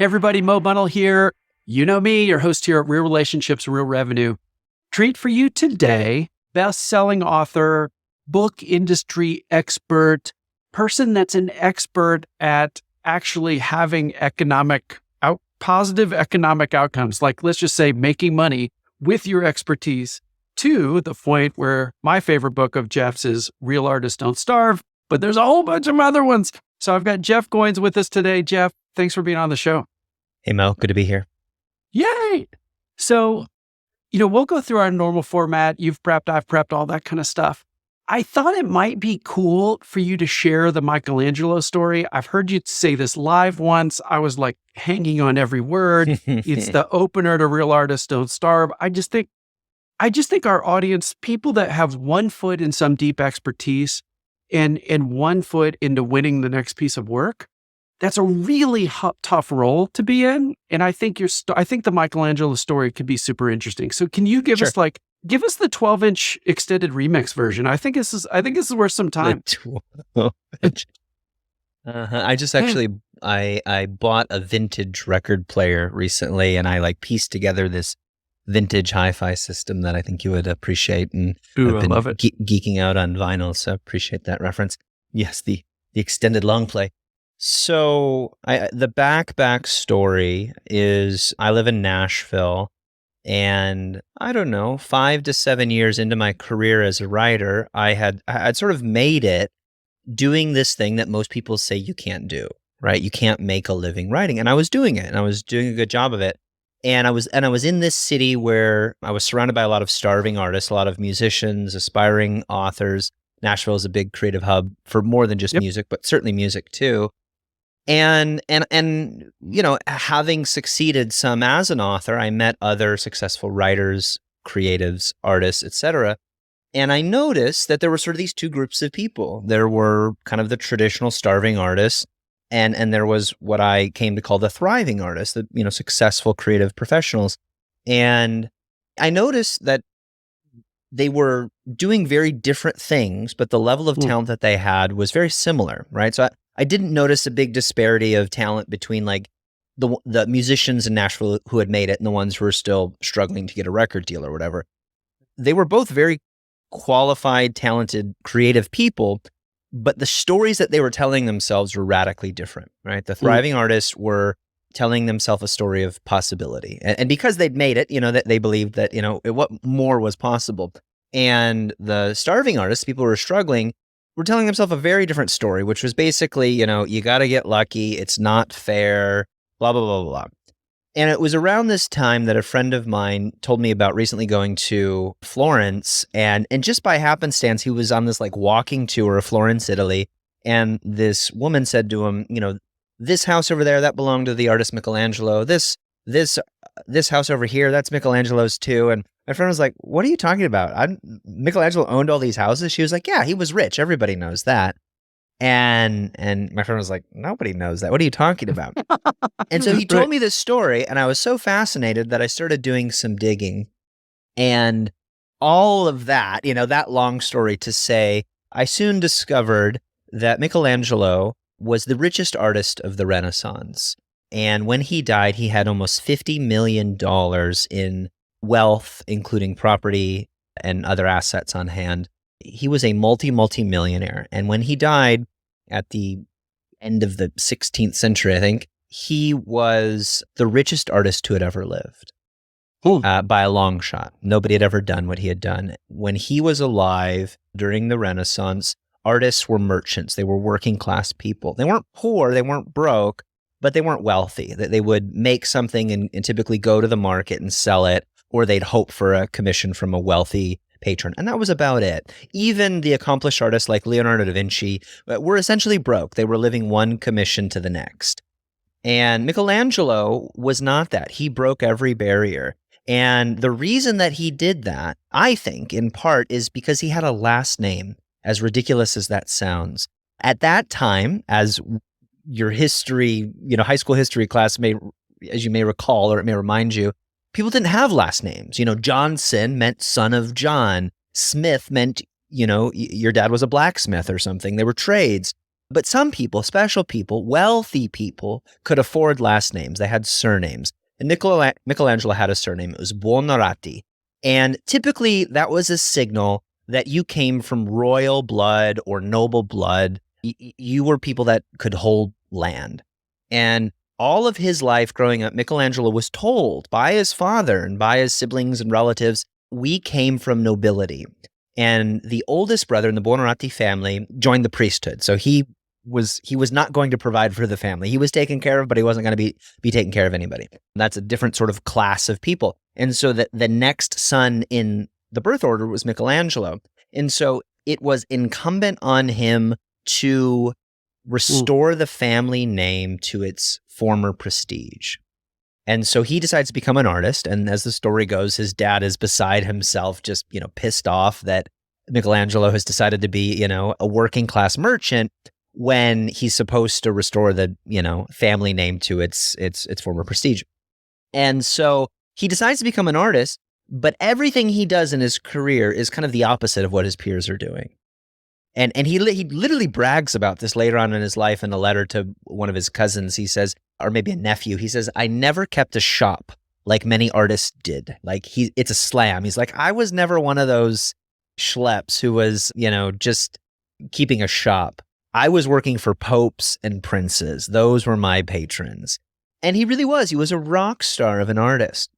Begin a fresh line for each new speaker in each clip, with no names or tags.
Hey everybody, Mo Bunnell here. You know me, your host here at Real Relationships, Real Revenue. Treat for you today, best-selling author, book industry expert, person that's an expert at actually having positive economic outcomes, like let's just say making money with your expertise, to the point where my favorite book of Jeff's is Real Artists Don't Starve, but there's a whole bunch of other ones. So I've got Jeff Goins with us today. Jeff, thanks for being on the show.
Hey, Mo. Good to be here.
Yay! So, we'll go through our normal format. You've prepped, I've prepped, all that kind of stuff. I thought it might be cool for you to share the Michelangelo story. I've heard you say this live once. I was like hanging on every word. It's the opener to Real Artists Don't Starve. I just think our audience, people that have one foot in some deep expertise and one foot into winning the next piece of work, that's a really tough role to be in. And I think the Michelangelo story could be super interesting. So can you give us the 12-inch extended remix version? I think this is worth some time.
I just actually, I bought a vintage record player recently, and I pieced together this vintage hi-fi system that I think you would appreciate. And
Ooh,
I've been
I love it.
Geeking out on vinyl, so appreciate that reference. Yes, the extended long play. So the back story is I live in Nashville, and I don't know, 5 to 7 years into my career as a writer, I'd sort of made it doing this thing that most people say you can't do, right? You can't make a living writing. And I was doing it, and I was doing a good job of it. And I was in this city where I was surrounded by a lot of starving artists, a lot of musicians, aspiring authors. Nashville is a big creative hub for more than just music, but certainly music too. And having succeeded some as an author, I met other successful writers, creatives, artists, etc. And I noticed that there were sort of these two groups of people. There were kind of the traditional starving artists, and there was what I came to call the thriving artists, the successful creative professionals. And I noticed that they were doing very different things, but the level of talent that they had was very similar, right? So I didn't notice a big disparity of talent between the musicians in Nashville who had made it and the ones who were still struggling to get a record deal or whatever. They were both very qualified, talented, creative people, but the stories that they were telling themselves were radically different, right? The thriving artists were telling themselves a story of possibility. And because they'd made it, that they believed that, what more was possible. And the starving artists, people who were struggling, were telling themselves a very different story, which was basically, you got to get lucky. It's not fair, blah, blah, blah, blah. And it was around this time that a friend of mine told me about recently going to Florence. And just by happenstance, he was on this walking tour of Florence, Italy. And this woman said to him, this house over there, that belonged to the artist Michelangelo. This house over here, that's Michelangelo's too. And my friend was like, what are you talking about? Michelangelo owned all these houses? She was like, yeah, he was rich. Everybody knows that. And my friend was like, nobody knows that. What are you talking about? And so he told me this story, and I was so fascinated that I started doing some digging. And all of that, that long story to say, I soon discovered that Michelangelo was the richest artist of the Renaissance. And when he died, he had almost $50 million in wealth, including property and other assets on hand. He was a multi-millionaire. And when he died at the end of the 16th century, I think, he was the richest artist who had ever lived by a long shot. Nobody had ever done what he had done. When he was alive during the Renaissance, artists were merchants. They were working class people. They weren't poor, they weren't broke, but they weren't wealthy. That they would make something and typically go to the market and sell it, or they'd hope for a commission from a wealthy patron. And that was about it. Even the accomplished artists like Leonardo da Vinci were essentially broke. They were living one commission to the next. And Michelangelo was not that. He broke every barrier. And the reason that he did that, I think, in part, is because he had a last name, as ridiculous as that sounds. At that time, as your history, high school history class as you may recall, or it may remind you, people didn't have last names. Johnson meant son of John. Smith meant, your dad was a blacksmith or something. They were trades. But some people, special people, wealthy people, could afford last names. They had surnames. And Michelangelo had a surname. It was Buonarroti. And typically that was a signal that you came from royal blood or noble blood. You were people that could hold land. And all of his life growing up, Michelangelo was told by his father and by his siblings and relatives, we came from nobility. And the oldest brother in the Buonarroti family joined the priesthood. So he was not going to provide for the family. He was taken care of, but he wasn't going to be taking care of anybody. That's a different sort of class of people. And so that the next son in the birth order was Michelangelo. And so it was incumbent on him to restore the family name to its former prestige. And so he decides to become an artist. And as the story goes, his dad is beside himself, just, pissed off that Michelangelo has decided to be, a working class merchant when he's supposed to restore the, family name to its former prestige. And so he decides to become an artist, but everything he does in his career is kind of the opposite of what his peers are doing. And he literally brags about this later on in his life in a letter to one of his cousins. He says, or maybe a nephew, he says, I never kept a shop like many artists did. Like it's a slam. He's like, I was never one of those schleps who was, just keeping a shop. I was working for popes and princes. Those were my patrons. And he really was. He was a rock star of an artist.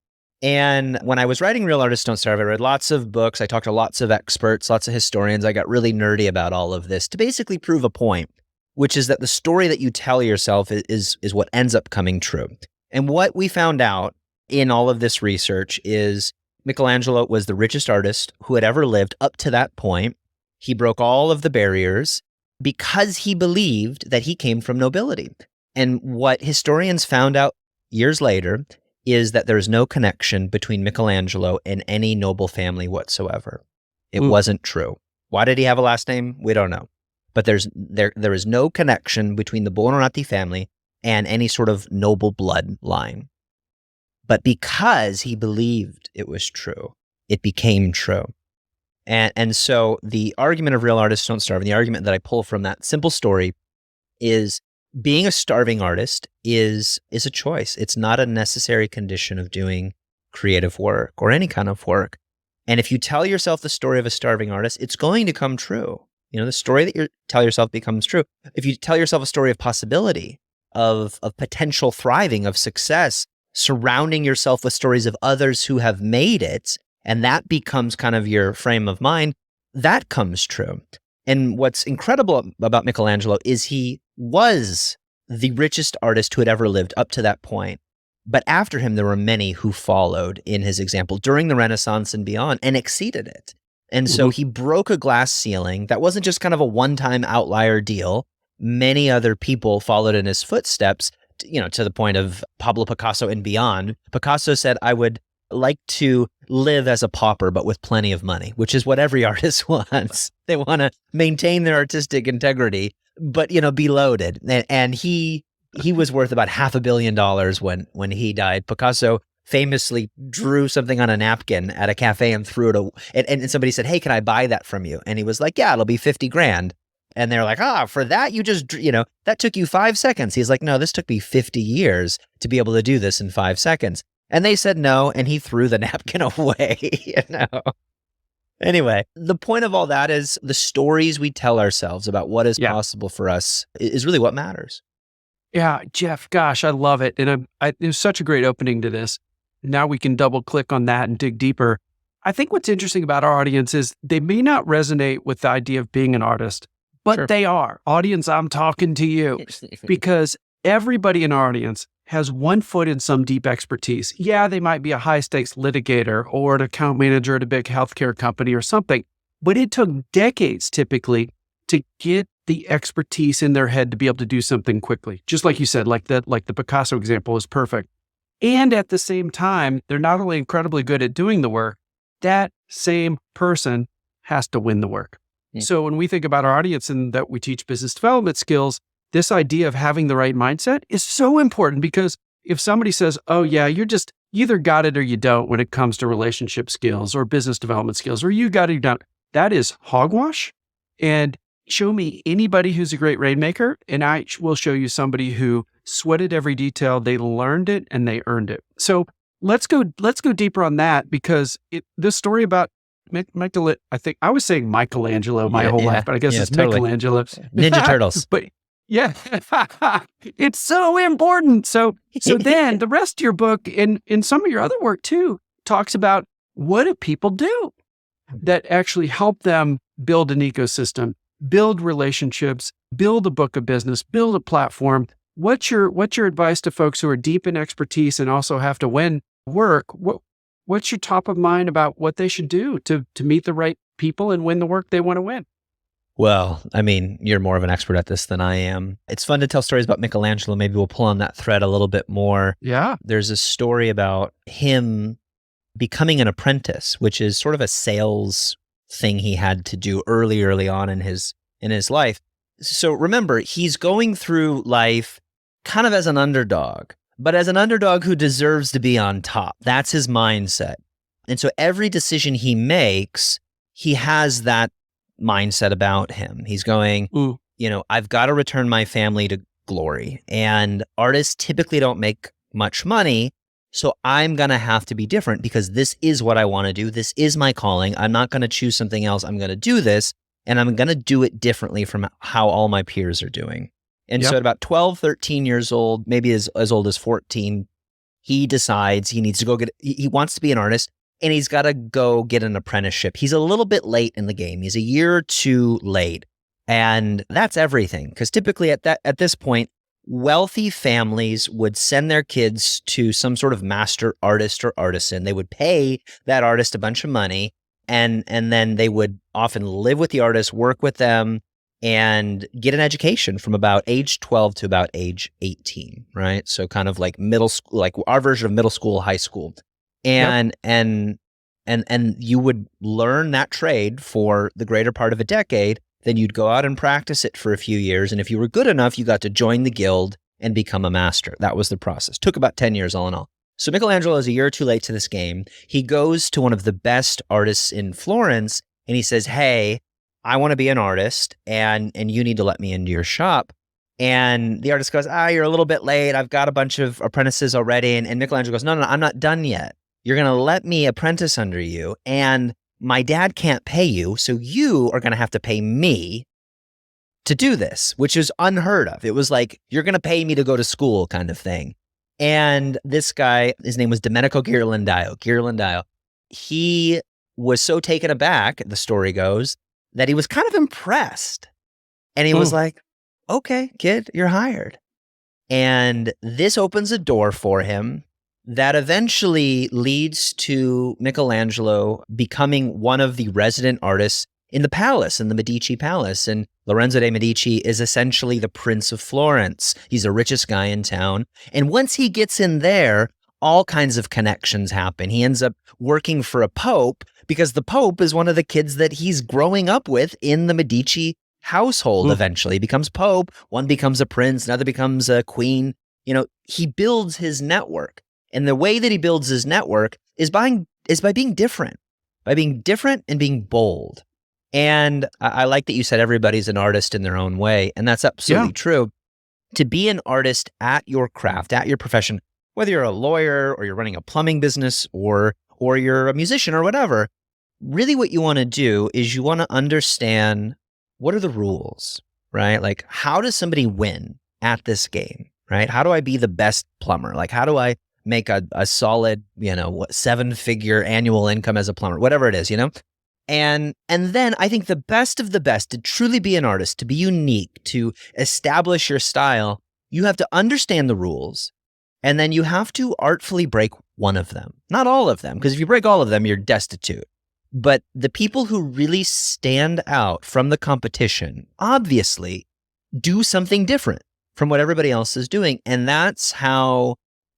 And when I was writing Real Artists Don't Starve, I read lots of books. I talked to lots of experts, lots of historians. I got really nerdy about all of this to basically prove a point, which is that the story that you tell yourself is what ends up coming true. And what we found out in all of this research is Michelangelo was the richest artist who had ever lived up to that point. He broke all of the barriers because he believed that he came from nobility. And what historians found out years later is that there is no connection between Michelangelo and any noble family whatsoever. It wasn't true. Why did he have a last name? We don't know. But there is no connection between the Buonarroti family and any sort of noble bloodline. But because he believed it was true, it became true. And so the argument of Real Artists Don't Starve, and the argument that I pull from that simple story is being a starving artist is a choice. It's not a necessary condition of doing creative work or any kind of work. And if you tell yourself the story of a starving artist, it's going to come true. The story that you tell yourself becomes true. If you tell yourself a story of possibility, of potential thriving, of success, surrounding yourself with stories of others who have made it, and that becomes kind of your frame of mind, that comes true. And what's incredible about Michelangelo is he was the richest artist who had ever lived up to that point. But after him, there were many who followed in his example during the Renaissance and beyond and exceeded it. And so he broke a glass ceiling. That wasn't just kind of a one-time outlier deal. Many other people followed in his footsteps, to the point of Pablo Picasso and beyond. Picasso said, I would like to live as a pauper, but with plenty of money, which is what every artist wants. They want to maintain their artistic integrity, but, be loaded. And he was worth about $500 million when he died. Picasso famously drew something on a napkin at a cafe and threw it and somebody said, hey, can I buy that from you? And he was like, yeah, it'll be 50 grand. And they're like, for that, you just, that took you 5 seconds. He's like, no, this took me 50 years to be able to do this in 5 seconds. And they said no, and he threw the napkin away, Anyway, the point of all that is the stories we tell ourselves about what is possible for us is really what matters.
Yeah, Jeff, gosh, I love it. And it was such a great opening to this. Now we can double click on that and dig deeper. I think what's interesting about our audience is they may not resonate with the idea of being an artist, but they are. Audience, I'm talking to you because everybody in our audience has one foot in some deep expertise. Yeah, they might be a high stakes litigator or an account manager at a big healthcare company or something, but it took decades typically to get the expertise in their head to be able to do something quickly. Just like you said, like the Picasso example is perfect. And at the same time, they're not only incredibly good at doing the work, that same person has to win the work. So when we think about our audience and that we teach business development skills, this idea of having the right mindset is so important because if somebody says, oh yeah, you either got it or you don't when it comes to relationship skills or business development skills, or you got it, you don't, that is hogwash. And show me anybody who's a great rainmaker, and I will show you somebody who sweated every detail. They learned it and they earned it. So let's go deeper on that, because this story about Michelangelo, I think I was saying Michelangelo my whole life, but I guess it's
totally.
Michelangelo.
Ninja Turtles.
But yeah, it's so important. So then the rest of your book and in some of your other work too talks about, what do people do that actually help them build an ecosystem, build relationships, build a book of business, build a platform. What's your advice to folks who are deep in expertise and also have to win work? What's your top of mind about what they should do to meet the right people and win the work they want to win?
Well, I mean, you're more of an expert at this than I am. It's fun to tell stories about Michelangelo. Maybe we'll pull on that thread a little bit more.
Yeah.
There's a story about him becoming an apprentice, which is sort of a sales thing he had to do early on in his life. So remember, he's going through life kind of as an underdog, but as an underdog who deserves to be on top. That's his mindset. And so every decision he makes, he has that mindset about him. He's going, I've got to return my family to glory. And artists typically don't make much money. So I'm going to have to be different because this is what I want to do. This is my calling. I'm not going to choose something else. I'm going to do this, and I'm going to do it differently from how all my peers are doing. And so at about 12, 13 years old, maybe as old as 14, he decides he needs to he wants to be an artist, and he's got to go get an apprenticeship. He's a little bit late in the game. He's a year or two late. And that's everything. Because typically at this point, wealthy families would send their kids to some sort of master artist or artisan. They would pay that artist a bunch of money, and then they would often live with the artist, work with them, and get an education from about age 12 to about age 18, right? So kind of like middle school, like our version of middle school, high school. And you would learn that trade for the greater part of a decade. Then you'd go out and practice it for a few years. And if you were good enough, you got to join the guild and become a master. That was the process. Took about 10 years all in all. So Michelangelo is a year or two late to this game. He goes to one of the best artists in Florence and he says, "Hey, I want to be an artist and you need to let me into your shop." And the artist goes, "You're a little bit late. I've got a bunch of apprentices already." And Michelangelo goes, No, I'm not done yet. You're going to let me apprentice under you. And my dad can't pay you, so you are going to have to pay me to do this, which is unheard of. It was like, you're going to pay me to go to school kind of thing. And this guy, his name was Domenico Ghirlandaio. He was so taken aback, the story goes, that he was kind of impressed. And he was like, "Okay, kid, you're hired." And this opens a door for him that eventually leads to Michelangelo becoming one of the resident artists in the palace, in the Medici palace. And Lorenzo de' Medici is essentially the Prince of Florence. He's the richest guy in town. And once he gets in there, all kinds of connections happen. He ends up working for a pope because the pope is one of the kids that he's growing up with in the Medici household. Eventually he becomes pope. One becomes a prince, another becomes a queen. He builds his network. And the way that he builds his network is by being different, and being bold. And I like that you said everybody's an artist in their own way. And that's absolutely true. To be an artist at your craft, at your profession, whether you're a lawyer or you're running a plumbing business or you're a musician or whatever, really what you want to do is you want to understand what are the rules, right? Like, how does somebody win at this game, right? How do I be the best plumber? Like, how do I make a solid, 7-figure annual income as a plumber, whatever it is, And then I think the best of the best, to truly be an artist, to be unique, to establish your style, you have to understand the rules, and then you have to artfully break one of them. Not all of them, because if you break all of them, you're destitute. But the people who really stand out from the competition, obviously, do something different from what everybody else is doing. And that's how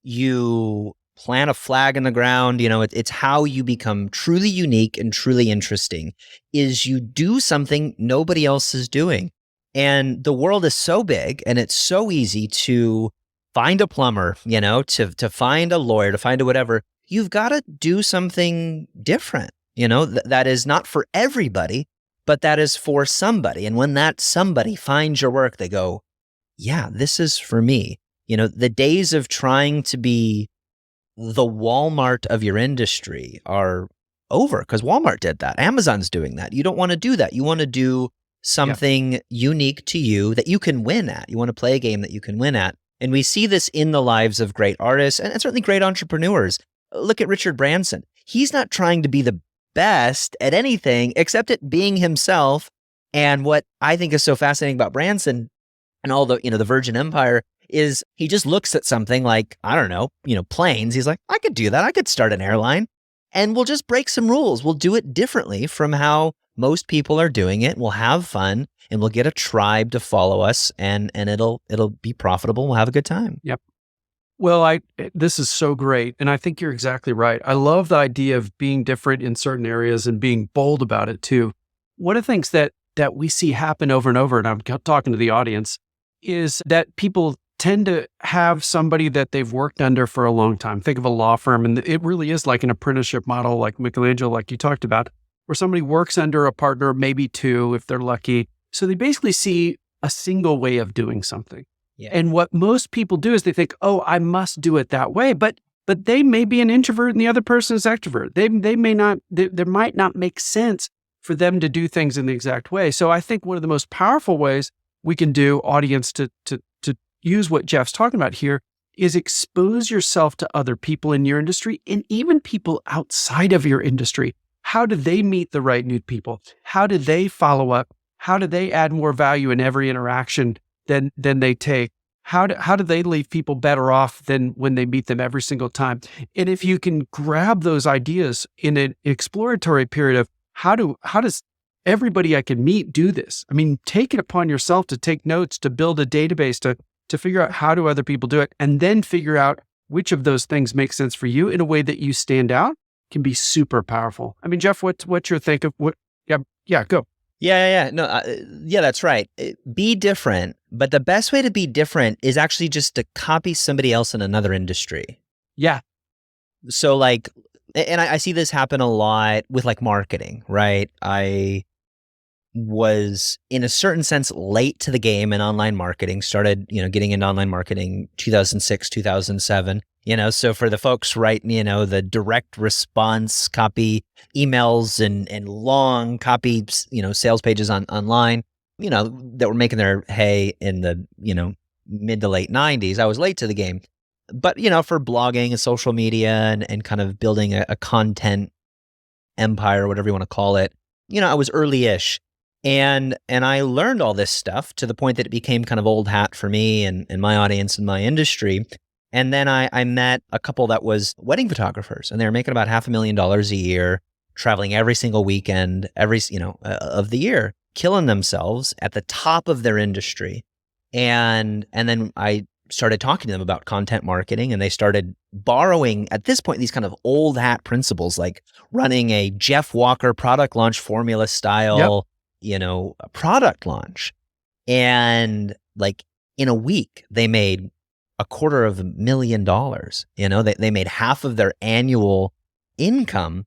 you plant a flag in the ground. It's how you become truly unique and truly interesting, is you do something nobody else is doing. And the world is so big and it's so easy to find a plumber, to find a lawyer, to find a whatever. You've got to do something different, that is not for everybody, but that is for somebody. And when that somebody finds your work, they go, yeah, this is for me. The days of trying to be the Walmart of your industry are over, because Walmart did that. Amazon's doing that. You don't want to do that. You want to do something unique to you that you can win at. You want to play a game that you can win at. And we see this in the lives of great artists and certainly great entrepreneurs. Look at Richard Branson. He's not trying to be the best at anything except at being himself. And what I think is so fascinating about Branson and all the Virgin Empire is he just looks at something like, I don't know, planes. He's like, I could do that. I could start an airline, and we'll just break some rules. We'll do it differently from how most people are doing it. We'll have fun, and we'll get a tribe to follow us, and it'll be profitable. We'll have a good time.
Yep. Well, this is so great. And I think you're exactly right. I love the idea of being different in certain areas and being bold about it too. One of the things that we see happen over and over, and I'm talking to the audience, is that people tend to have somebody that they've worked under for a long time. Think of a law firm, and it really is like an apprenticeship model, like Michelangelo, like you talked about, where somebody works under a partner, maybe two, if they're lucky. So they basically see a single way of doing something.
Yeah.
And what most people do is they think, oh, I must do it that way. But they may be an introvert and the other person is extrovert. They may not, there might not make sense for them to do things in the exact way. So I think one of the most powerful ways we can do, audience, to use what Jeff's talking about here, is expose yourself to other people in your industry and even people outside of your industry. How do they meet the right new people? How do they follow up? How do they add more value in every interaction than they take? How do they leave people better off than when they meet them every single time? And if you can grab those ideas in an exploratory period of how does everybody I can meet do this? I mean, take it upon yourself to take notes, to build a database, to figure out how do other people do it, and then figure out which of those things make sense for you in a way that you stand out, can be super powerful. I mean, Jeff, what's your think of what? Yeah, go.
Yeah. No, yeah, that's right. Be different, but the best way to be different is actually just to copy somebody else in another industry.
Yeah.
So and I see this happen a lot with like marketing, right? I was in a certain sense late to the game in online marketing, started, getting into online marketing 2006, 2007, so for the folks writing, the direct response copy emails and long copy, sales pages online, that were making their hay in the, mid to late 90s, I was late to the game. But, for blogging and social media and kind of building a content empire, whatever you want to call it, I was early-ish. And I learned all this stuff to the point that it became kind of old hat for me and my audience and my industry. And then I met a couple that was wedding photographers, and they were making about $500,000 a year, traveling every single weekend, of the year, killing themselves at the top of their industry. And then I started talking to them about content marketing, and they started borrowing, at this point, these kind of old hat principles, like running a Jeff Walker product launch formula style, a product launch. And like in a week, they made $250,000. They made half of their annual income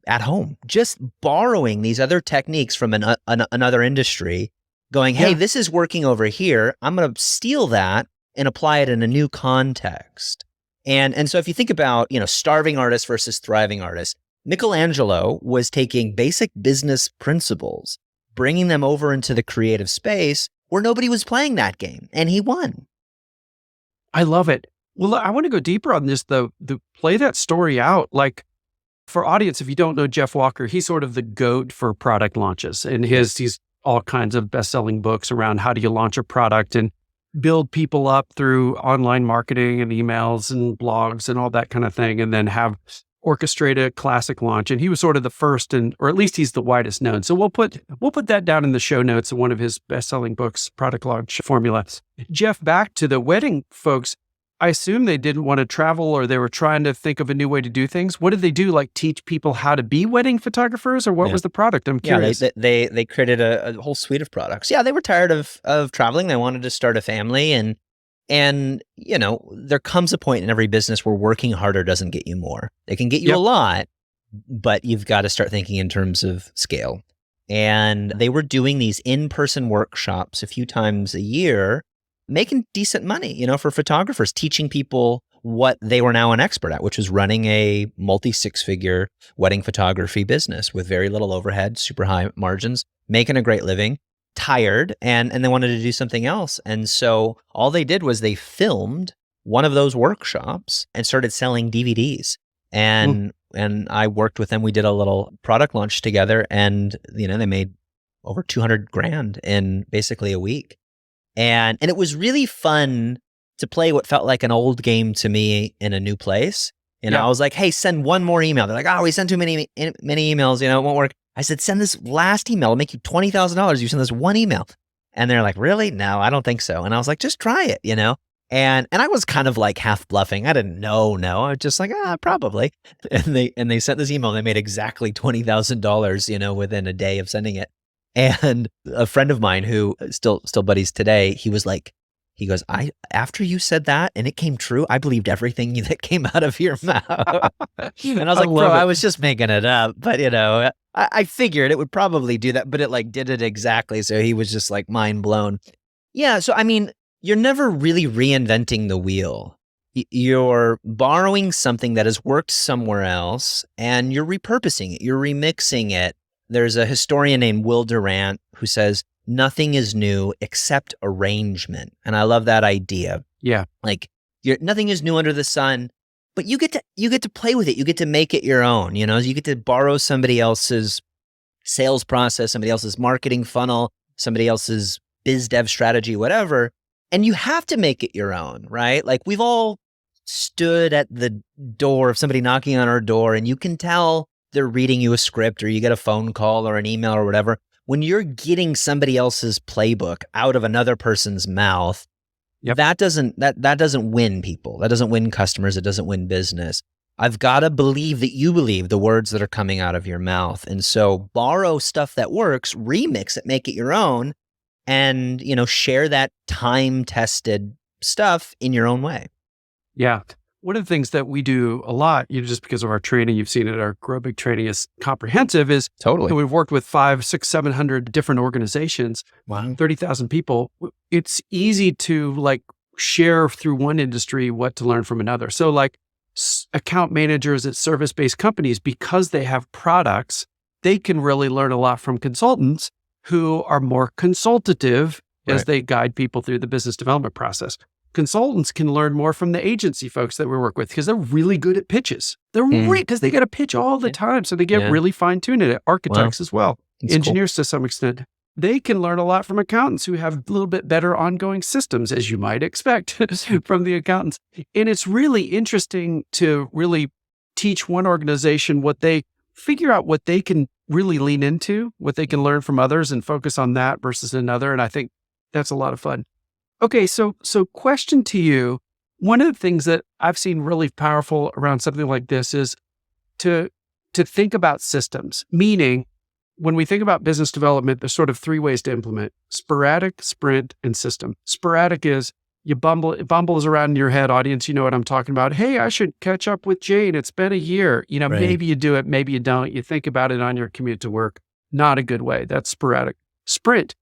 at home, just borrowing these other techniques from another industry, going, hey, this is working over here. I'm going to steal that and apply it in a new context. And so if you think about, starving artists versus thriving artists, Michelangelo was taking basic business principles, bringing them over into the creative space where nobody was playing that game, and he won.
I love it. Well, I want to go deeper on this, though. Play that story out. Like, for audience, if you don't know Jeff Walker, he's sort of the GOAT for product launches, and he's all kinds of best-selling books around how do you launch a product and build people up through online marketing and emails and blogs and all that kind of thing, and then orchestrate a classic launch. And he was sort of the first, or at least he's the widest known. So we'll put that down in the show notes of one of his best-selling books, Product Launch Formula. Jeff, back to the wedding folks. I assume they didn't want to travel, or they were trying to think of a new way to do things. What did they do? Like teach people how to be wedding photographers, or what was the product? I'm curious.
Yeah, they created a whole suite of products. Yeah, they were tired of traveling. They wanted to start a family, and there comes a point in every business where working harder doesn't get you more. It can get you a lot, but you've got to start thinking in terms of scale. And they were doing these in-person workshops a few times a year, making decent money, for photographers, teaching people what they were now an expert at, which was running a multi-six-figure wedding photography business with very little overhead, super high margins, making a great living, tired, and they wanted to do something else. And so all they did was they filmed one of those workshops and started selling DVDs. And I worked with them. We did a little product launch together, and they made over 200 grand in basically a week. And it was really fun to play what felt like an old game to me in a new place. I was like, hey, send one more email. They're like, oh, we sent too many emails, it won't work. I said, send this last email. It'll make you $20,000. You send this one email. And they're like, really? No, I don't think so. And I was like, just try it, And I was kind of like half bluffing. I didn't know. No, I was just like, probably. And they sent this email. And they made exactly $20,000, within a day of sending it. And a friend of mine who still buddies today, he goes, after you said that and it came true, I believed everything that came out of your mouth. And I was like, bro, I was just making it up. But, I figured it would probably do that, but it like did it exactly. So he was just like mind blown. Yeah. So, I mean, you're never really reinventing the wheel. You're borrowing something that has worked somewhere else and you're repurposing it. You're remixing it. There's a historian named Will Durant who says, nothing is new except arrangement. And I love that idea.
Yeah.
Like nothing is new under the sun, but you get to play with it. You get to make it your own, you get to borrow somebody else's sales process, somebody else's marketing funnel, somebody else's biz dev strategy, whatever. And you have to make it your own, right? Like we've all stood at the door of somebody knocking on our door and you can tell they're reading you a script or you get a phone call or an email or whatever. When you're getting somebody else's playbook out of another person's mouth, that doesn't win people. That doesn't win customers. It doesn't win business. I've got to believe that you believe the words that are coming out of your mouth. And so borrow stuff that works, remix it, make it your own, and, share that time-tested stuff in your own way.
Yeah. One of the things that we do a lot, just because of our training, you've seen it, our Grow Big training is comprehensive, is
totally.
We've worked with 500, 600, 700 different organizations,
wow.
30,000 people. It's easy to like share through one industry what to learn from another. So like account managers at service-based companies, because they have products, they can really learn a lot from consultants who are more consultative as they guide people through the business development process. Consultants can learn more from the agency folks that we work with because they're really good at pitches. They're great because they got to pitch all the time. So they get really fine-tuned at it. Architects as well.
That's
engineers to some extent. They can learn a lot from accountants who have a little bit better ongoing systems, as you might expect from the accountants. And it's really interesting to really teach one organization figure out what they can really lean into, what they can learn from others and focus on that versus another. And I think that's a lot of fun. Okay, so question to you. One of the things that I've seen really powerful around something like this is to think about systems, meaning when we think about business development, there's sort of 3 ways to implement: sporadic, sprint, and system. Sporadic is it bumbles around in your head. Audience, you know what I'm talking about. Hey, I should catch up with Jane. It's been a year. Maybe you do it, maybe you don't. You think about it on your commute to work. Not a good way. That's sporadic. Sprint.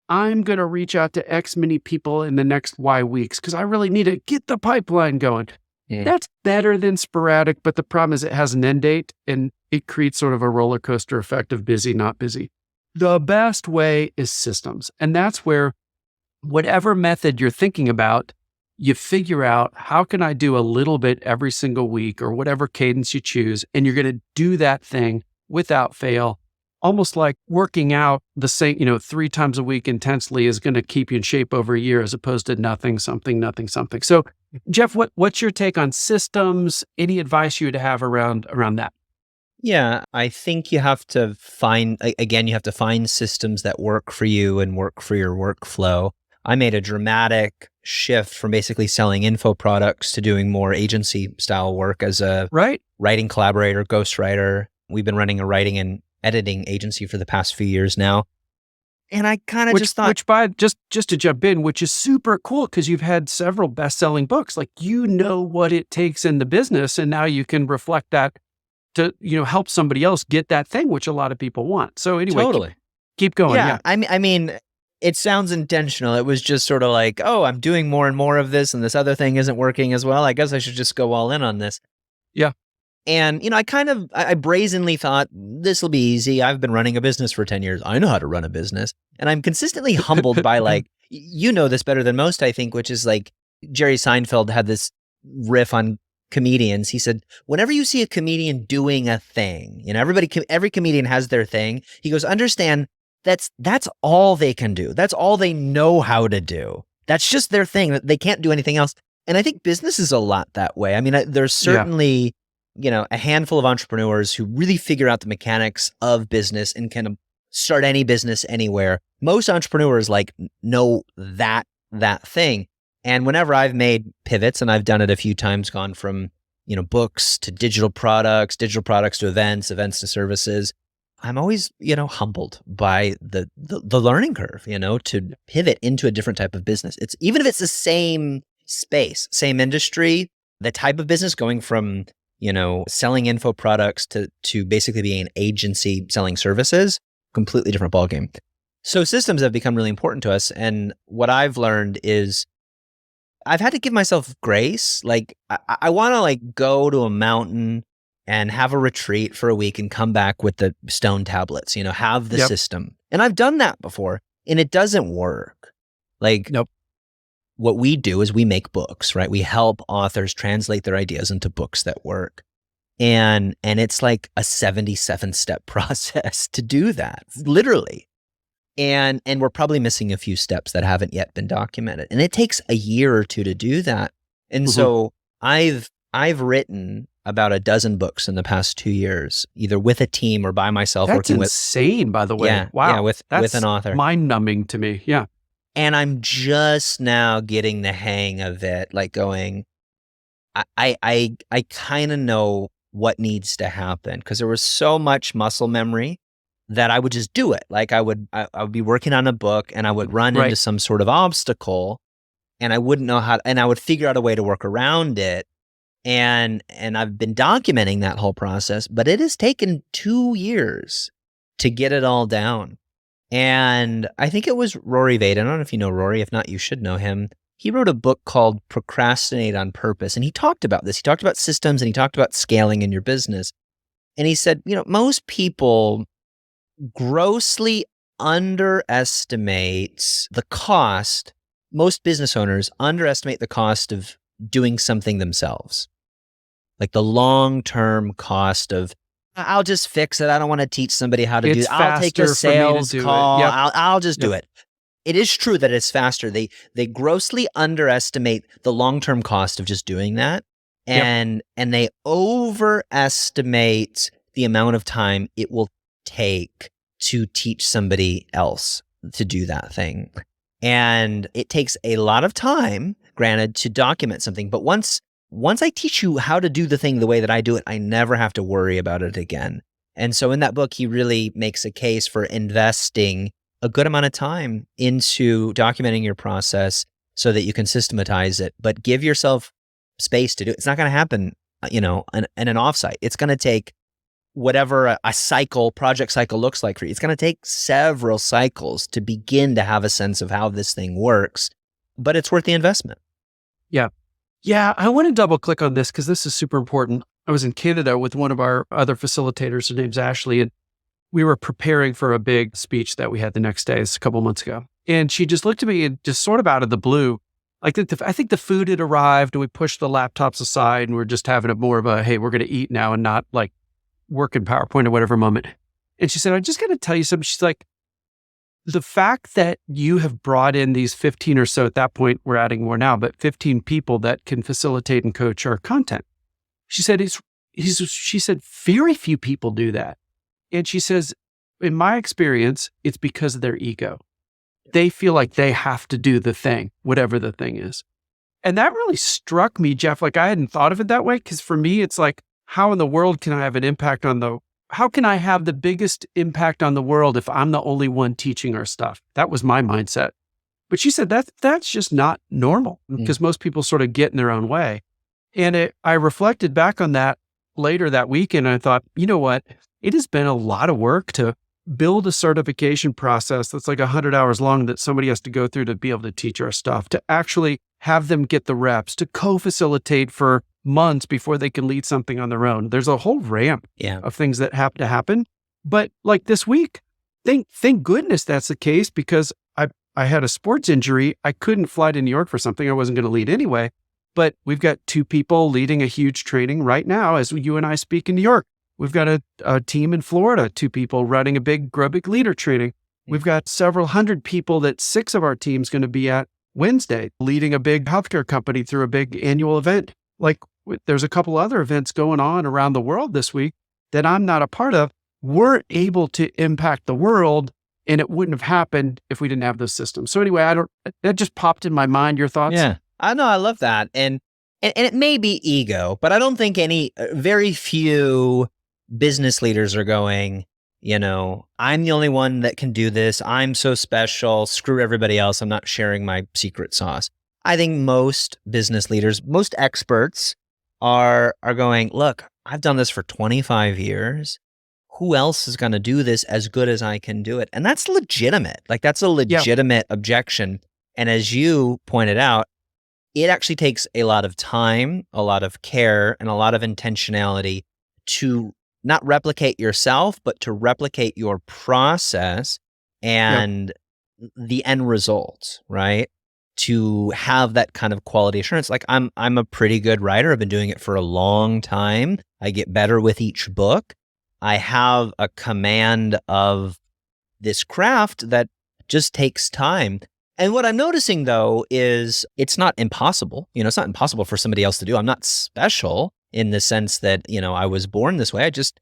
I'm going to reach out to X many people in the next Y weeks because I really need to get the pipeline going. Yeah. That's better than sporadic, but the problem is it has an end date and it creates sort of a roller coaster effect of busy, not busy. The best way is systems. And that's where whatever method you're thinking about, you figure out how can I do a little bit every single week or whatever cadence you choose. And you're going to do that thing without fail. Almost like working out the same, 3 times a week intensely is going to keep you in shape over a year as opposed to nothing, something, nothing, something. So Jeff, what's your take on systems? Any advice you would have around that?
Yeah, I think you have to find systems that work for you and work for your workflow. I made a dramatic shift from basically selling info products to doing more agency style work as a writing collaborator, ghostwriter. We've been running a writing and editing agency for the past few years now. And I kind of just thought... Just to jump in, which is super cool because you've had several best-selling books. Like, what it takes in the business, and now you can reflect that to, help somebody else get that thing, which a lot of people want. So anyway, totally.
keep going.
Yeah,
Yeah.
I mean, it sounds intentional. It was just sort of like, oh, I'm doing more and more of this, and this other thing isn't working as well. I guess I should just go all in on this.
Yeah.
And I brazenly thought this will be easy. I've been running a business for 10 years. I know how to run a business, and I'm consistently humbled by like, you know this better than most, I think, which is like Jerry Seinfeld had this riff on comedians. He said, whenever you see a comedian doing a thing, every comedian has their thing. He goes, understand that's all they can do. That's all they know how to do. That's just their thing. They can't do anything else. And I think business is a lot that way. I mean, there's certainly, a handful of entrepreneurs who really figure out the mechanics of business and can start any business anywhere. Most entrepreneurs like know that thing. And whenever I've made pivots, and I've done it a few times, gone from, books to digital products to events to services, I'm always, humbled by the learning curve, to pivot into a different type of business. It's even if it's the same space, same industry, the type of business going from, selling info products to basically being an agency selling services, completely different ballgame. So systems have become really important to us. And what I've learned is I've had to give myself grace. Like I want to like go to a mountain and have a retreat for a week and come back with the stone tablets, have the system. And I've done that before and it doesn't work. Like,
Nope.
What we do is we make books, right? We help authors translate their ideas into books that work. And it's like a 77-step process to do that, literally. And we're probably missing a few steps that haven't yet been documented. And it takes a year or two to do that. And so I've written about a dozen books in the past 2 years, either with a team or by myself.
That's
working
insane, by the way.
Yeah,
Wow.
yeah, with an author.
Mind-numbing to me. Yeah.
And I'm just now getting the hang of it, like going, I kind of know what needs to happen, because there was so much muscle memory that I would just do it. Like I would be working on a book and I would run into some sort of obstacle and I wouldn't know how, and I would figure out a way to work around it. And I've been documenting that whole process, but it has taken 2 years to get it all down. And I think it was Rory Vaden. I don't know if you know Rory. If not, you should know him. He wrote a book called Procrastinate on Purpose. And he talked about this. He talked about systems and he talked about scaling in your business. And he said, most people grossly underestimate the cost. Most business owners underestimate the cost of doing something themselves. Like the long-term cost of, I'll just fix it. I don't want to teach somebody how to do it. I'll take a sales call. Yep. I'll just do it. It is true that it's faster. They grossly underestimate the long-term cost of just doing that. And they overestimate the amount of time it will take to teach somebody else to do that thing. And it takes a lot of time, granted, to document something. But once I teach you how to do the thing the way that I do it, I never have to worry about it again. And so in that book, he really makes a case for investing a good amount of time into documenting your process so that you can systematize it, but give yourself space to do it. It's not going to happen, in an offsite. It's going to take whatever a project cycle looks like for you. It's going to take several cycles to begin to have a sense of how this thing works, but it's worth the investment.
Yeah. Yeah, I want to double click on this because this is super important. I was in Canada with one of our other facilitators. Her name's Ashley, and we were preparing for a big speech that we had the next day. It's a couple months ago. And she just looked at me and just sort of out of the blue, like I think the food had arrived and we pushed the laptops aside and we're just having more of a, hey, we're going to eat now and not like work in PowerPoint or whatever moment. And she said, I'm just going to tell you something. She's like, the fact that you have brought in these 15 or so, at that point, we're adding more now, but 15 people that can facilitate and coach our content. She said, she said, very few people do that. And she says, in my experience, it's because of their ego. They feel like they have to do the thing, whatever the thing is. And that really struck me, Jeff. Like I hadn't thought of it that way. Cause for me, it's like, how in the world can I have an impact how can I have the biggest impact on the world if I'm the only one teaching our stuff? That was my mindset. But she said that's just not normal because most people sort of get in their own way. And I reflected back on that later that weekend. And I thought, you know what? It has been a lot of work to build a certification process that's like 100 hours long that somebody has to go through to be able to teach our stuff, to actually have them get the reps, to co-facilitate for months before they can lead something on their own. There's a whole ramp of things that have to happen. But like this week, thank goodness that's the case, because I had a sports injury. I couldn't fly to New York for something I wasn't going to lead anyway. But we've got 2 people leading a huge training right now as you and I speak in New York. We've got a team in Florida, 2 people running a big Grow Big Leader training. We've got several hundred people that 6 of our team's going to be at Wednesday, leading a big healthcare company through a big annual event. Like there's a couple other events going on around the world this week that I'm not a part of. We're able to impact the world, and it wouldn't have happened if we didn't have those systems. So anyway, that just popped in my mind. Your thoughts?
Yeah, I know. I love that. And it may be ego, but I don't think very few business leaders are going, I'm the only one that can do this. I'm so special. Screw everybody else. I'm not sharing my secret sauce. I think most business leaders, most experts are going, look, I've done this for 25 years. Who else is going to do this as good as I can do it? And that's legitimate. Like that's a legitimate objection. And as you pointed out, it actually takes a lot of time, a lot of care, and a lot of intentionality to not replicate yourself, but to replicate your process and the end result, right? To have that kind of quality assurance. Like I'm a pretty good writer. I've been doing it for a long time. I get better with each book. I have a command of this craft that just takes time. And what I'm noticing though is it's not impossible. It's not impossible for somebody else to do. I'm not special in the sense that, I was born this way. I just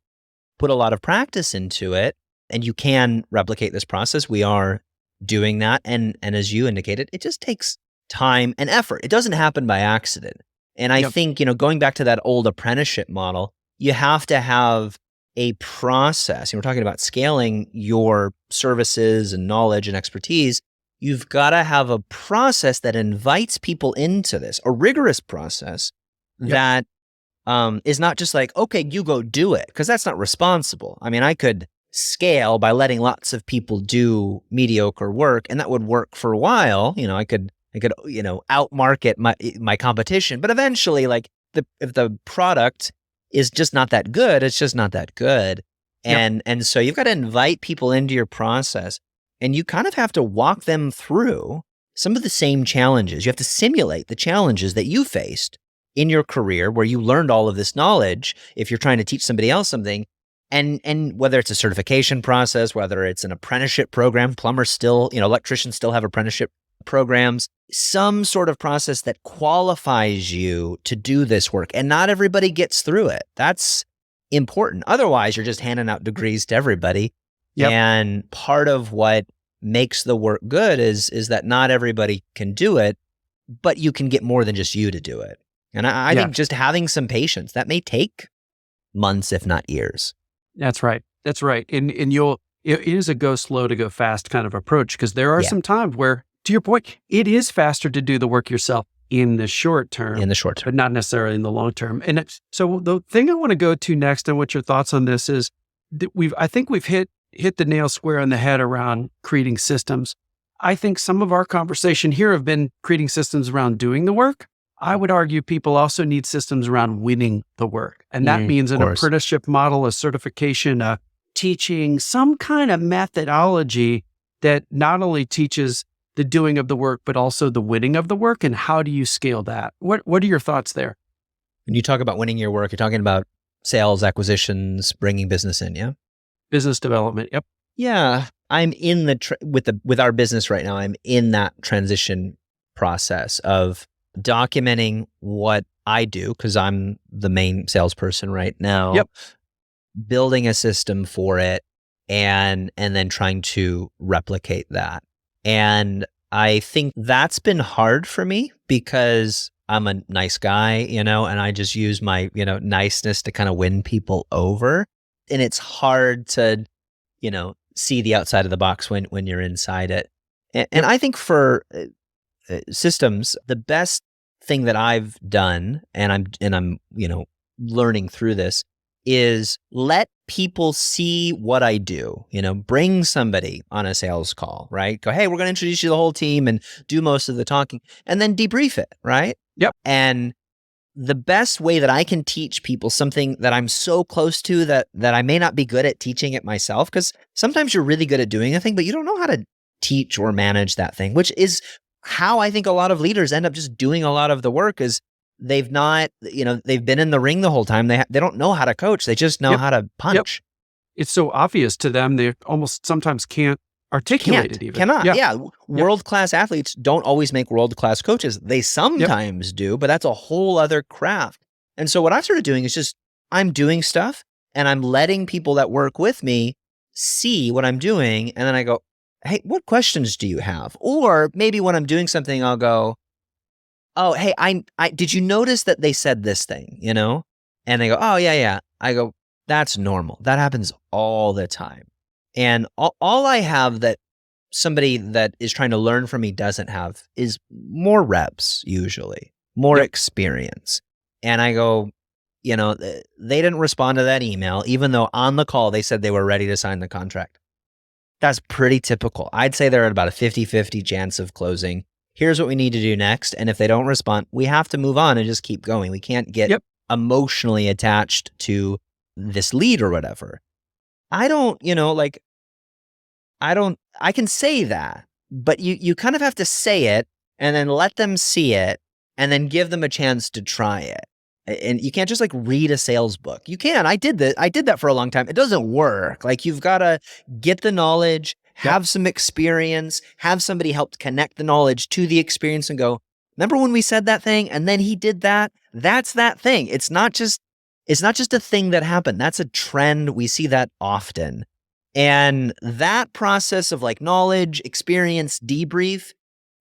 put a lot of practice into it, and you can replicate this process. We are doing that. And as you indicated, it just takes time and effort. It doesn't happen by accident. And I think, going back to that old apprenticeship model, you have to have a process. We're talking about scaling your services and knowledge and expertise. You've got to have a process that invites people into this, a rigorous process that is not just like, okay, you go do it, because that's not responsible. I mean, I could scale by letting lots of people do mediocre work, and that would work for a while. I could outmarket my competition, but eventually, like if the product is just not that good, it's just not that good. And so you've got to invite people into your process, and you kind of have to walk them through some of the same challenges. You have to simulate the challenges that you faced in your career where you learned all of this knowledge if you're trying to teach somebody else something. And whether it's a certification process, whether it's an apprenticeship program, plumbers still, electricians still have apprenticeship programs, some sort of process that qualifies you to do this work. And not everybody gets through it. That's important. Otherwise, you're just handing out degrees to everybody. And part of what makes the work good is that not everybody can do it, but you can get more than just you to do it. And I think just having some patience, that may take months, if not years.
That's right. That's right. And it is a go slow to go fast kind of approach, because there are some times where, to your point, it is faster to do the work yourself in the short term. But not necessarily in the long term. And so the thing I want to go to next, and what your thoughts on this is, that I think we've hit the nail square on the head around creating systems. I think some of our conversation here have been creating systems around doing the work. I would argue people also need systems around winning the work. And that means an apprenticeship model, a certification, a teaching, some kind of methodology that not only teaches the doing of the work, but also the winning of the work. And how do you scale that? What are your thoughts there?
When you talk about winning your work, you're talking about sales, acquisitions, bringing business in, yeah?
Business development, yep.
Yeah, I'm in with our business right now. I'm in that transition process of documenting what I do, because I'm the main salesperson right now. Building a system for it, and then trying to replicate that. And I think that's been hard for me because I'm a nice guy, and I just use my, niceness to kind of win people over. And it's hard to, see the outside of the box when you're inside it. And I think for systems, the best thing that I've done, and I'm learning through this, is let people see what I do, bring somebody on a sales call, right? Go, hey, we're going to introduce you to the whole team and do most of the talking and then debrief it, right?
Yep.
And the best way that I can teach people something that I'm so close to that I may not be good at teaching it myself, because sometimes you're really good at doing a thing, but you don't know how to teach or manage that thing, which is how I think a lot of leaders end up just doing a lot of the work is they've not, they've been in the ring the whole time. They don't know how to coach. They just know how to punch.
It's so obvious to them. They almost sometimes can't articulate it even.
Cannot. Yeah. World-class athletes don't always make world-class coaches. They sometimes do, but that's a whole other craft. And so what I've started doing is just, I'm doing stuff and I'm letting people that work with me see what I'm doing. And then I go, hey, what questions do you have? Or maybe when I'm doing something, I'll go, oh, hey, I did you notice that they said this thing, And they go, oh, yeah. I go, that's normal. That happens all the time. And all I have that somebody that is trying to learn from me doesn't have is more reps, usually, more experience. And I go, they didn't respond to that email, even though on the call they said they were ready to sign the contract. That's pretty typical. I'd say they're at about a 50-50 chance of closing. Here's what we need to do next. And if they don't respond, we have to move on and just keep going. We can't get emotionally attached to this lead or whatever. I don't, I can say that, but you kind of have to say it and then let them see it and then give them a chance to try it. And you can't just read a sales book. You can. I did that for a long time. It doesn't work. You've got to get the knowledge, have some experience, have somebody help connect the knowledge to the experience and go, remember when we said that thing and then he did that? That's that thing. It's not just a thing that happened. That's a trend. We see that often. And that process of knowledge, experience, debrief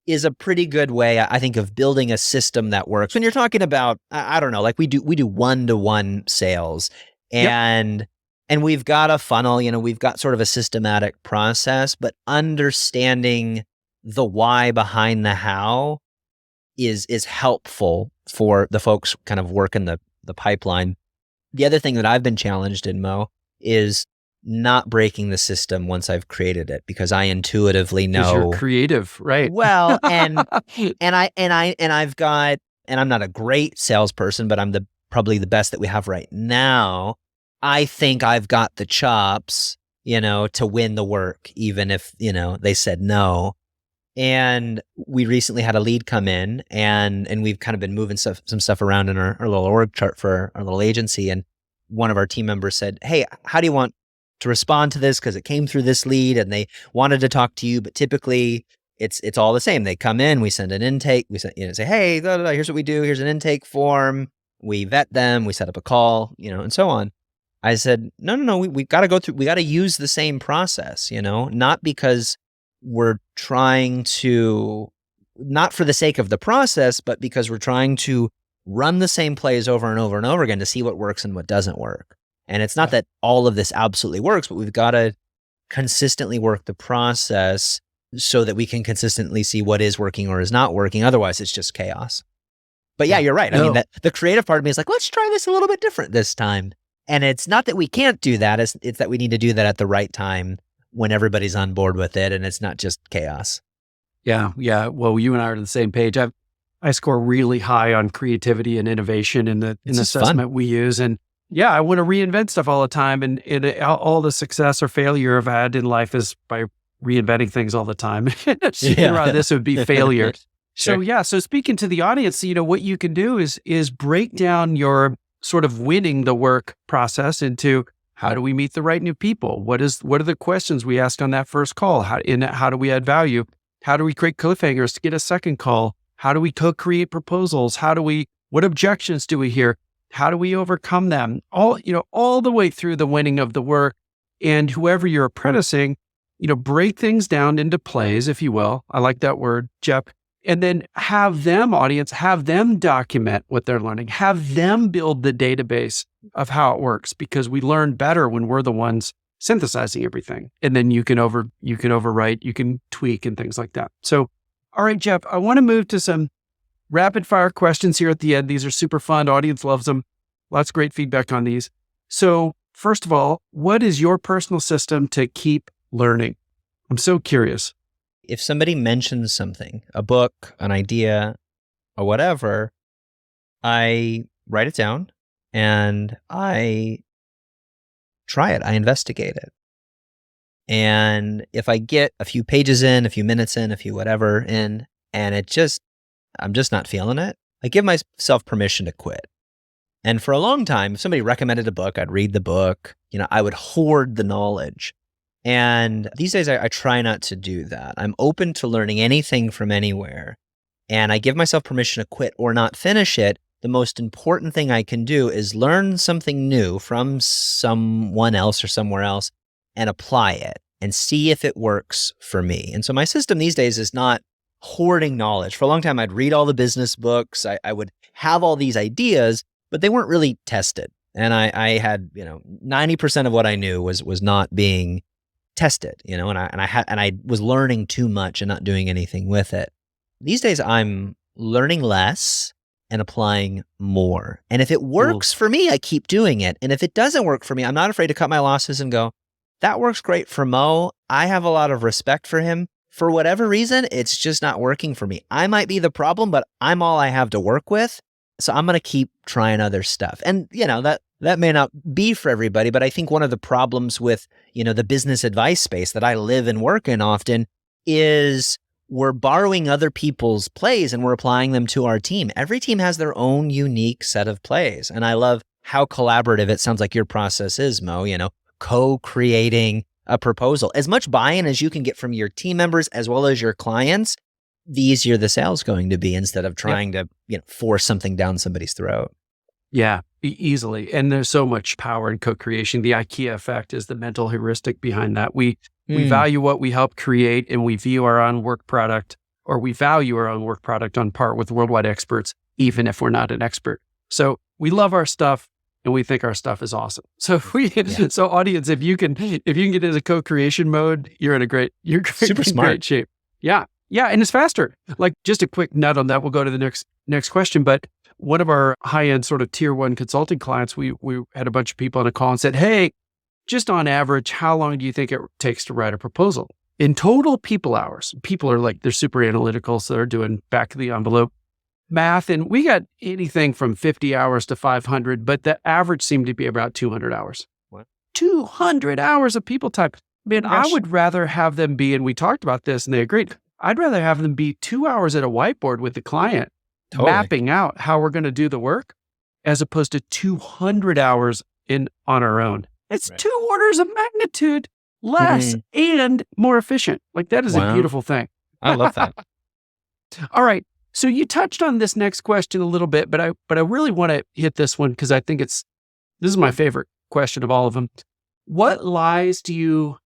is a pretty good way, I think, of building a system that works. When you're talking about, I don't know, we do one-to-one sales and we've got a funnel, we've got sort of a systematic process, but understanding the why behind the how is helpful for the folks kind of working the pipeline. The other thing that I've been challenged in, Mo, is not breaking the system once I've created it, because I intuitively know
'cause you're creative, right?
Well, and I've got, and I'm not a great salesperson, but I'm probably the best that we have right now. I think I've got the chops, to win the work, even if, they said no. And we recently had a lead come in and we've kind of been moving some stuff around in our little org chart for our little agency. And one of our team members said, hey, how do you want to respond to this? Because it came through this lead and they wanted to talk to you, but typically it's all the same. They come in, we send an intake, we send, say, hey, here's what we do. Here's an intake form. We vet them, we set up a call, and so on. I said, no, we've got to go through, we got to use the same process, not because we're trying to, not for the sake of the process, but because we're trying to run the same plays over and over and over again to see what works and what doesn't work. And it's not that all of this absolutely works, but we've got to consistently work the process so that we can consistently see what is working or is not working. Otherwise, it's just chaos. But yeah, you're right. I mean, the creative part of me is let's try this a little bit different this time. And it's not that we can't do that. It's that we need to do that at the right time when everybody's on board with it and it's not just chaos.
Yeah. Well, you and I are on the same page. I score really high on creativity and innovation in the assessment we use. And I want to reinvent stuff all the time. And all the success or failure I've had in life is by reinventing things all the time. Around this would be failure. Sure. So speaking to the audience, what you can do is break down your sort of winning the work process into how do we meet the right new people? What are the questions we ask on that first call? How do we add value? How do we create cliffhangers to get a second call? How do we co-create proposals? What objections do we hear? How do we overcome them? All the way through the winning of the work. And whoever you're apprenticing, break things down into plays, if you will. I like that word, Jeff. And then have them document what they're learning, have them build the database of how it works, because we learn better when we're the ones synthesizing everything. And then you can overwrite, you can tweak and things like that. So, all right, Jeff, I want to move to some rapid fire questions here at the end. These are super fun. Audience loves them. Lots of great feedback on these. So first of all, what is your personal system to keep learning? I'm so curious.
If somebody mentions something, a book, an idea, or whatever, I write it down and I try it. I investigate it. And if I get a few pages in, a few minutes in, a few whatever in, and I'm just not feeling it, I give myself permission to quit. And for a long time, if somebody recommended a book, I'd read the book. I would hoard the knowledge. And these days, I try not to do that. I'm open to learning anything from anywhere. And I give myself permission to quit or not finish it. The most important thing I can do is learn something new from someone else or somewhere else and apply it and see if it works for me. And so my system these days is not hoarding knowledge. For a long time, I'd read all the business books. I would have all these ideas, but they weren't really tested. And I had, 90% of what I knew was not being tested, and I was learning too much and not doing anything with it. These days, I'm learning less and applying more. And if it works for me, I keep doing it. And if it doesn't work for me, I'm not afraid to cut my losses and go, that works great for Mo. I have a lot of respect for him. For whatever reason, it's just not working for me. I might be the problem, but I'm all I have to work with. So I'm going to keep trying other stuff. And, that may not be for everybody, but I think one of the problems with, the business advice space that I live and work in often is we're borrowing other people's plays and we're applying them to our team. Every team has their own unique set of plays. And I love how collaborative it sounds like your process is, Mo, co-creating a proposal. As much buy-in as you can get from your team members as well as your clients, the easier the sale's going to be instead of trying to, force something down somebody's throat.
Yeah, easily. And there's so much power in co-creation. The IKEA effect is the mental heuristic behind that. We value what we help create and we view our own work product, or we value our own work product on par with worldwide experts, even if we're not an expert. So we love our stuff and we think our stuff is awesome. So so audience, if you can get into co-creation mode, you're
Super smart.
Great shape. Yeah. Yeah. And it's faster. Like, just a quick nut on that. We'll go to the next question. But one of our high-end sort of tier one consulting clients, we had a bunch of people on a call and said, hey, just on average, how long do you think it takes to write a proposal? In total people hours, people are like, they're super analytical. So they're doing back of the envelope math. And we got anything from 50 hours to 500, but the average seemed to be about 200 hours.
What?
200 hours of people time. Man, I would rather have them be, and we talked about this and they agreed, I'd rather have them be 2 hours at a whiteboard with the client, mapping out how we're going to do the work, as opposed to 200 hours on our own. It's 2 orders of magnitude less and more efficient. Like, that is a beautiful thing.
I love that.
All right. So you touched on this next question a little bit, but I really want to hit this one because I think this is my favorite question of all of them. What lies do you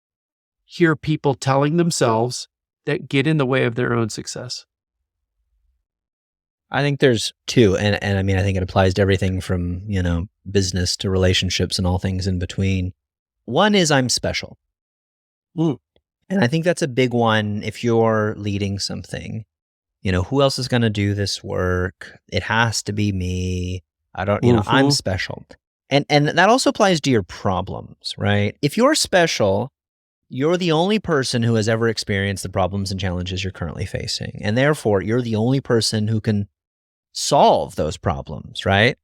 hear people telling themselves that get in the way of their own success?
I think there's two. And I mean, I think it applies to everything from, business to relationships and all things in between. One is I'm special. And I think that's a big one if you're leading something. Who else is going to do this work? It has to be me. I don't, I'm special. And that also applies to your problems, right? If you're special, you're the only person who has ever experienced the problems and challenges you're currently facing. And therefore, you're the only person who can solve those problems, right?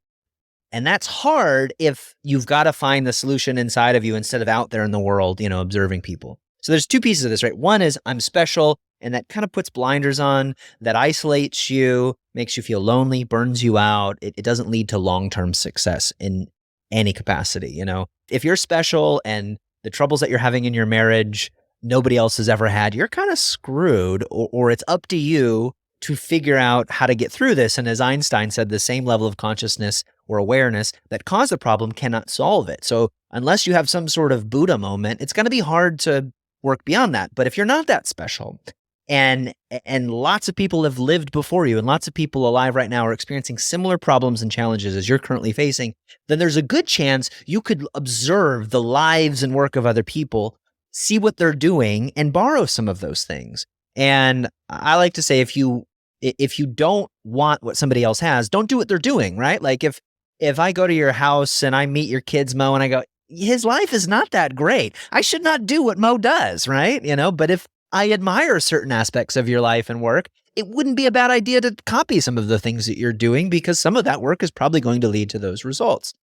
And that's hard if you've got to find the solution inside of you instead of out there in the world, observing people. So there's two pieces of this, right? One is I'm special, and that kind of puts blinders on, that isolates you, makes you feel lonely, burns you out. It doesn't lead to long-term success in any capacity, If you're special and the troubles that you're having in your marriage, nobody else has ever had, you're kind of screwed, or it's up to you to figure out how to get through this. And as Einstein said, the same level of consciousness or awareness that caused the problem cannot solve it. So unless you have some sort of Buddha moment, it's going to be hard to work beyond that. But if you're not that special, and lots of people have lived before you, and lots of people alive right now are experiencing similar problems and challenges as you're currently facing, then there's a good chance you could observe the lives and work of other people, see what they're doing, and borrow some of those things. And I like to say, if you don't want what somebody else has, don't do what they're doing, right? Like if if I go to your house and I meet your kids, Mo, and I go, his life is not that great. I should not do what Mo does, right? But if I admire certain aspects of your life and work, it wouldn't be a bad idea to copy some of the things that you're doing because some of that work is probably going to lead to those results.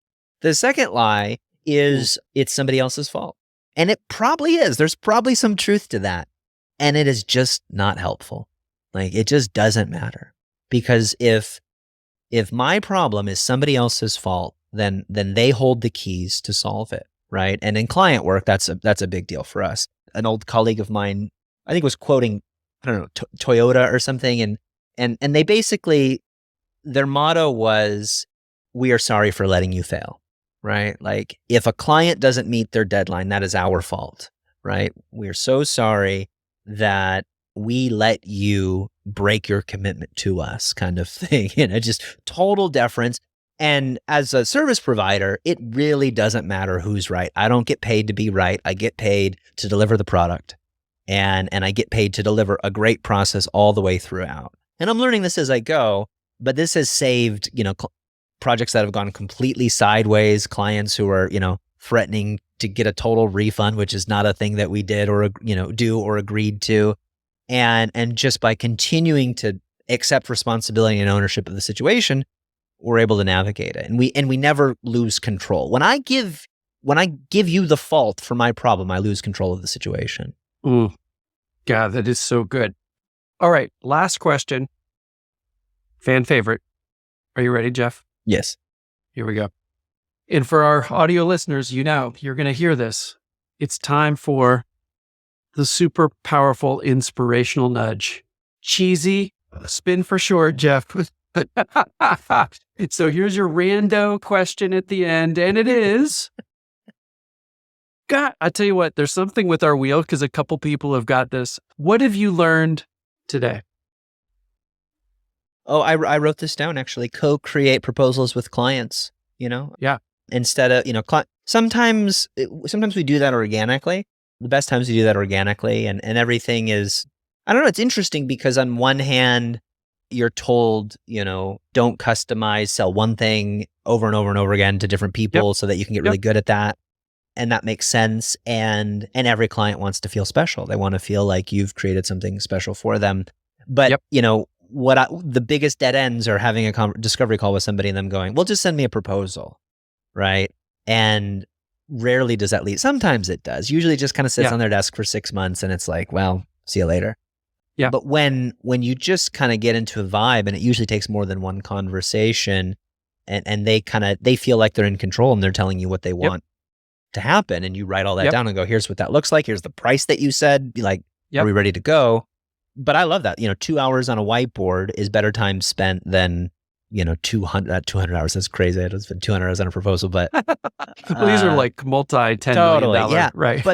The second lie is it's somebody else's fault. And it probably is. There's probably some truth to that. And it is just not helpful. Like, it just doesn't matter. Because if my problem is somebody else's fault, then they hold the keys to solve it, right? And in client work, that's a big deal for us. An old colleague of mine, I think, was quoting, I don't know, Toyota or something, and they basically, their motto was, "We are sorry for letting you fail," right? Like, if a client doesn't meet their deadline, that is our fault, right? We are so sorry that we let you break your commitment to us, kind of thing. Just total deference. And as a service provider, it really doesn't matter who's right. I don't get paid to be right. I get paid to deliver the product. And I get paid to deliver a great process all the way throughout. And I'm learning this as I go, but this has saved, projects that have gone completely sideways, clients who are, threatening to get a total refund, which is not a thing that we did or, do or agreed to. And just by continuing to accept responsibility and ownership of the situation, we're able to navigate it. And we never lose control. When I give you the fault for my problem, I lose control of the situation.
Ooh, God, that is so good. All right, last question. Fan favorite. Are you ready, Jeff?
Yes.
Here we go. And for our audio listeners, you're going to hear this. It's time for the super powerful inspirational nudge. Cheesy, spin for short, Jeff. So here's your rando question at the end, and it is, God, I tell you what, there's something with our wheel because a couple people have got this. What have you learned today?
Oh, I wrote this down, actually. Co-create proposals with clients,
Yeah.
Instead of, sometimes we do that organically. The best times we do that organically, and everything is, I don't know, it's interesting because on one hand, you're told, don't customize, sell one thing over and over and over again to different people so that you can get really good at that. And that makes sense. And every client wants to feel special. They want to feel like you've created something special for them. But, the biggest dead ends are having a discovery call with somebody and them going, well, just send me a proposal, right? And rarely does that lead. Sometimes it does. Usually it just kind of sits on their desk for 6 months and it's like, well, see you later.
Yeah.
But when you just kind of get into a vibe, and it usually takes more than one conversation, and they feel like they're in control and they're telling you what they want to happen, and you write all that down and go, here's what that looks like. Here's the price that you said. Be like, are we ready to go? But I love that. 2 hours on a whiteboard is better time spent than 200 hours. That's crazy. I don't spend 200 hours on a proposal, but
these are like multi-$10 million.
Yeah,
right.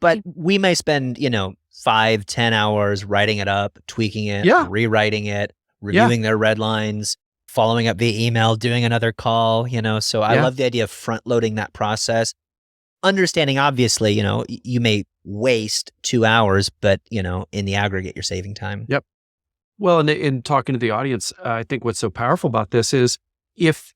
but we may spend 5-10 hours writing it up, tweaking it, rewriting it, reviewing their red lines, following up via email, doing another call. So I love the idea of front loading that process. Understanding, obviously, you may waste 2 hours, but in the aggregate, you're saving time.
Yep. Well, and in talking to the audience, I think what's so powerful about this is if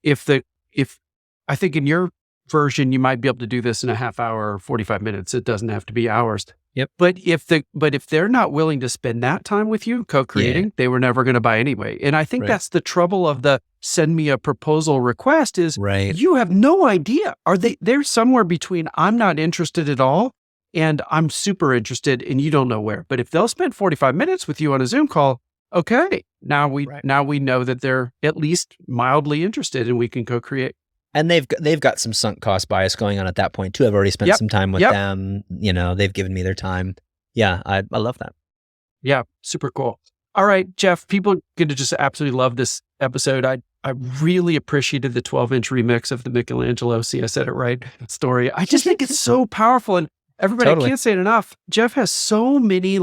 I think in your version, you might be able to do this in a half hour or 45 minutes. It doesn't have to be hours.
Yep.
But if they're not willing to spend that time with you co-creating, they were never going to buy anyway. And I think that's the trouble of the send me a proposal request is you have no idea. They're somewhere between I'm not interested at all and I'm super interested and you don't know where. But if they'll spend 45 minutes with you on a Zoom call, okay, now we know that they're at least mildly interested and we can co-create.
And they've got some sunk cost bias going on at that point too. I've already spent some time with them. They've given me their time. Yeah, I love that.
Yeah, super cool. All right, Jeff, people are going to just absolutely love this episode. I really appreciated the 12-inch remix of the Michelangelo, see, I said it right, story. I just think it's so powerful. And everybody, I can't say it enough. Jeff has so many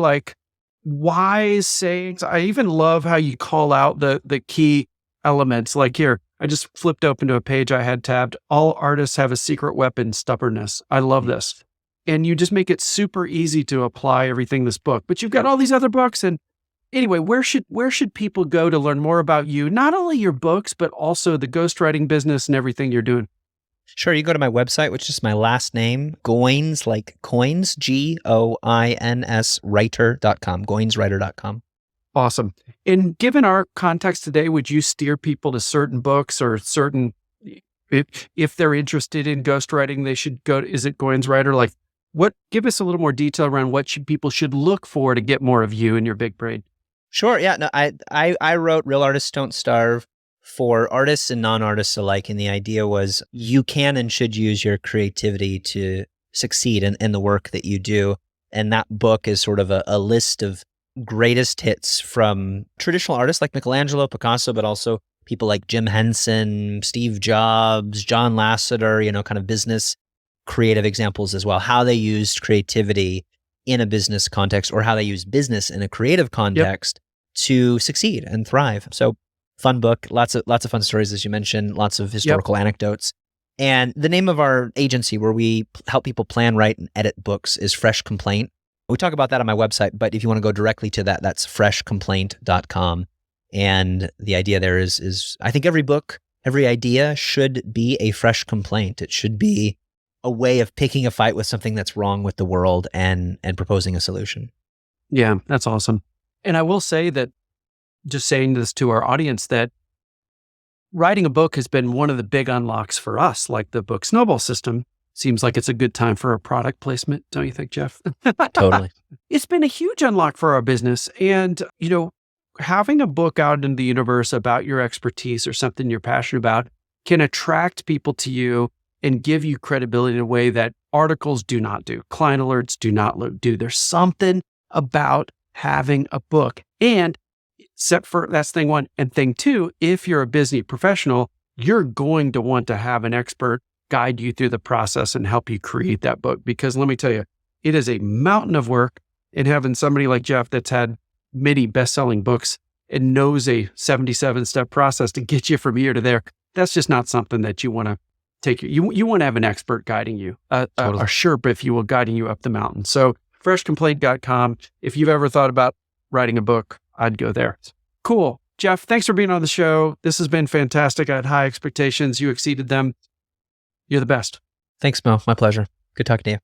wise sayings. I even love how you call out the key elements. Like here, I just flipped open to a page I had tabbed. All artists have a secret weapon, stubbornness. I love this. And you just make it super easy to apply everything in this book. But you've got all these other books and Anyway, where should people go to learn more about you? Not only your books, but also the ghostwriting business and everything you're doing.
Sure, you go to my website, which is my last name, Goins, like coins, Goins, writer.com, goinswriter.com.
Awesome. And given our context today, would you steer people to certain books or certain, if they're interested in ghostwriting, they should go to, is it Goins Writer? Like give us a little more detail around what people should look for to get more of you in your big brain.
Sure, yeah. No, I wrote Real Artists Don't Starve for artists and non-artists alike. And the idea was you can and should use your creativity to succeed in the work that you do. And that book is sort of a list of greatest hits from traditional artists like Michelangelo, Picasso, but also people like Jim Henson, Steve Jobs, John Lasseter, kind of business creative examples as well, how they used creativity in a business context or how they use business in a creative context to succeed and thrive. So fun book, lots of fun stories, as you mentioned, lots of historical anecdotes. And the name of our agency where we help people plan, write, and edit books is Fresh Complaint. We talk about that on my website, but if you want to go directly to that, that's freshcomplaint.com. And the idea there is I think every book, every idea should be a fresh complaint. It should be a way of picking a fight with something that's wrong with the world and proposing a solution.
Yeah, that's awesome. And I will say that, just saying this to our audience, that writing a book has been one of the big unlocks for us, like the book Snowball System. Seems like it's a good time for a product placement, don't you think, Jeff?
Totally.
It's been a huge unlock for our business. And, having a book out in the universe about your expertise or something you're passionate about can attract people to you and give you credibility in a way that articles do not do. Client alerts do not do. There's something about having a book. And except for that's thing one. And thing two, if you're a busy professional, you're going to want to have an expert guide you through the process and help you create that book. Because let me tell you, it is a mountain of work. And having somebody like Jeff that's had many best-selling books and knows a 77-step process to get you from here to there, that's just not something that you want to take. You want to have an expert guiding you, a Sherpa, if you will, guiding you up the mountain. So freshcomplaint.com. If you've ever thought about writing a book, I'd go there. Cool. Jeff, thanks for being on the show. This has been fantastic. I had high expectations. You exceeded them. You're the best.
Thanks, Mo. My pleasure. Good talking to you.